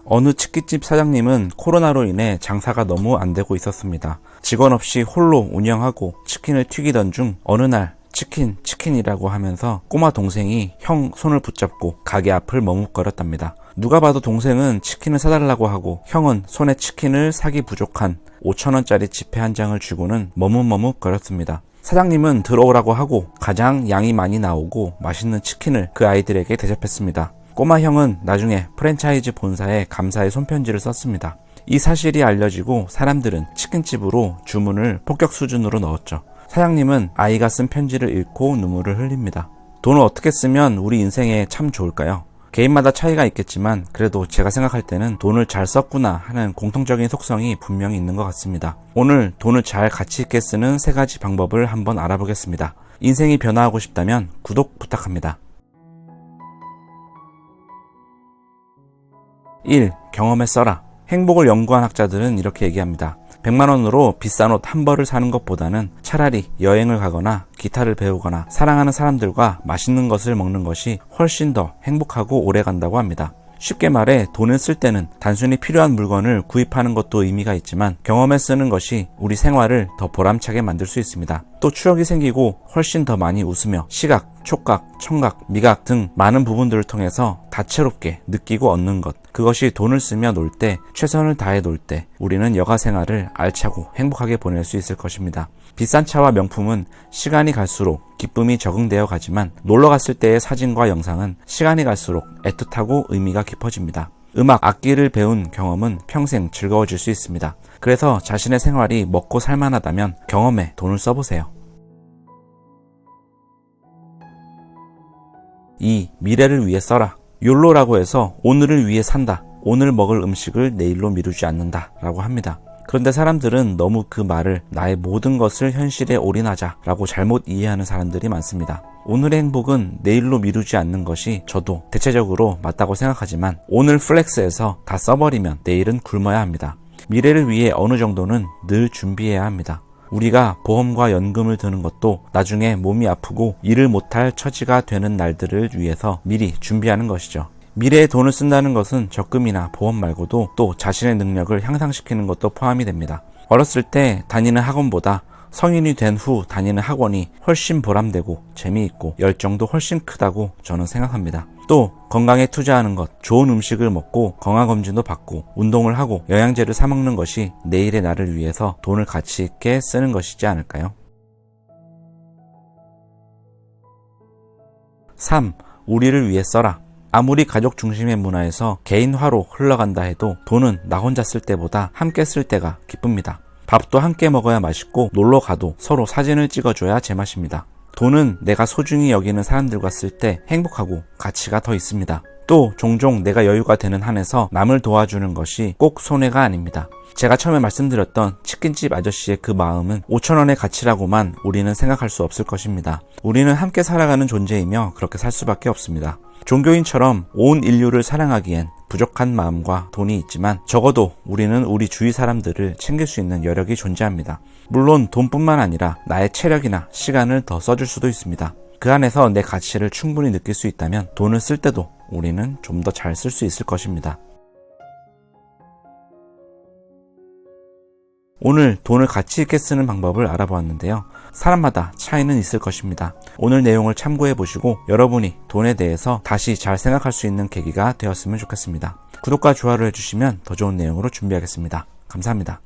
어느 치킨집 사장님은 코로나로 인해 장사가 너무 안 되고 있었습니다. 직원 없이 홀로 운영하고 치킨을 튀기던 중 어느 날 치킨이라고 하면서 꼬마 동생이 형 손을 붙잡고 가게 앞을 머뭇거렸답니다. 누가 봐도 동생은 치킨을 사달라고 하고 형은 손에 치킨을 사기 부족한 5,000원짜리 지폐 한 장을 쥐고는 머뭇거렸습니다. 사장님은 들어오라고 하고 가장 양이 많이 나오고 맛있는 치킨을 그 아이들에게 대접했습니다. 꼬마 형은 나중에 프랜차이즈 본사에 감사의 손편지를 썼습니다. 이 사실이 알려지고 사람들은 치킨집으로 주문을 폭격 수준으로 넣었죠. 사장님은 아이가 쓴 편지를 읽고 눈물을 흘립니다. 돈을 어떻게 쓰면 우리 인생에 참 좋을까요? 개인마다 차이가 있겠지만 그래도 제가 생각할 때는 돈을 잘 썼구나 하는 공통적인 속성이 분명히 있는 것 같습니다. 오늘 돈을 잘 가치 있게 쓰는 3가지 방법을 한번 알아보겠습니다. 인생이 변화하고 싶다면 구독 부탁합니다. 1. 경험에 써라. 행복을 연구한 학자들은 이렇게 얘기합니다. 100만원으로 비싼 옷 한 벌을 사는 것보다는 차라리 여행을 가거나 기타를 배우거나 사랑하는 사람들과 맛있는 것을 먹는 것이 훨씬 더 행복하고 오래 간다고 합니다. 쉽게 말해 돈을 쓸 때는 단순히 필요한 물건을 구입하는 것도 의미가 있지만 경험에 쓰는 것이 우리 생활을 더 보람차게 만들 수 있습니다. 또 추억이 생기고 훨씬 더 많이 웃으며 시각, 촉각, 청각, 미각 등 많은 부분들을 통해서 다채롭게 느끼고 얻는 것, 그것이 돈을 쓰며 놀 때, 최선을 다해 놀 때 우리는 여가 생활을 알차고 행복하게 보낼 수 있을 것입니다. 비싼 차와 명품은 시간이 갈수록 기쁨이 적응되어 가지만 놀러 갔을 때의 사진과 영상은 시간이 갈수록 애틋하고 의미가 깊어집니다. 음악, 악기를 배운 경험은 평생 즐거워질 수 있습니다. 그래서 자신의 생활이 먹고 살만하다면 경험에 돈을 써보세요. 2. 미래를 위해 써라. 욜로라고 해서 오늘을 위해 산다. 오늘 먹을 음식을 내일로 미루지 않는다 라고 합니다. 그런데 사람들은 너무 그 말을 나의 모든 것을 현실에 올인하자 라고 잘못 이해하는 사람들이 많습니다. 오늘의 행복은 내일로 미루지 않는 것이 저도 대체적으로 맞다고 생각하지만 오늘 플렉스에서 다 써버리면 내일은 굶어야 합니다. 미래를 위해 어느 정도는 늘 준비해야 합니다. 우리가 보험과 연금을 드는 것도 나중에 몸이 아프고 일을 못할 처지가 되는 날들을 위해서 미리 준비하는 것이죠. 미래에 돈을 쓴다는 것은 적금이나 보험 말고도 또 자신의 능력을 향상시키는 것도 포함이 됩니다. 어렸을 때 다니는 학원보다 성인이 된 후 다니는 학원이 훨씬 보람되고 재미있고 열정도 훨씬 크다고 저는 생각합니다. 또 건강에 투자하는 것, 좋은 음식을 먹고 건강검진도 받고 운동을 하고 영양제를 사 먹는 것이 내일의 나를 위해서 돈을 가치 있게 쓰는 것이지 않을까요? 3. 우리를 위해 써라. 아무리 가족 중심의 문화에서 개인화로 흘러간다 해도 돈은 나 혼자 쓸 때보다 함께 쓸 때가 기쁩니다. 밥도 함께 먹어야 맛있고 놀러 가도 서로 사진을 찍어줘야 제맛입니다. 돈은 내가 소중히 여기는 사람들과 쓸 때 행복하고 가치가 더 있습니다. 또 종종 내가 여유가 되는 한에서 남을 도와주는 것이 꼭 손해가 아닙니다. 제가 처음에 말씀드렸던 치킨집 아저씨의 그 마음은 5,000원의 가치라고만 우리는 생각할 수 없을 것입니다. 우리는 함께 살아가는 존재이며 그렇게 살 수밖에 없습니다. 종교인처럼 온 인류를 사랑하기엔 부족한 마음과 돈이 있지만 적어도 우리는 우리 주위 사람들을 챙길 수 있는 여력이 존재합니다. 물론 돈뿐만 아니라 나의 체력이나 시간을 더 써줄 수도 있습니다. 그 안에서 내 가치를 충분히 느낄 수 있다면 돈을 쓸 때도 우리는 좀 더 잘 쓸 수 있을 것입니다. 오늘 돈을 가치 있게 쓰는 방법을 알아보았는데요. 사람마다 차이는 있을 것입니다. 오늘 내용을 참고해 보시고 여러분이 돈에 대해서 다시 잘 생각할 수 있는 계기가 되었으면 좋겠습니다. 구독과 좋아요를 해주시면 더 좋은 내용으로 준비하겠습니다. 감사합니다.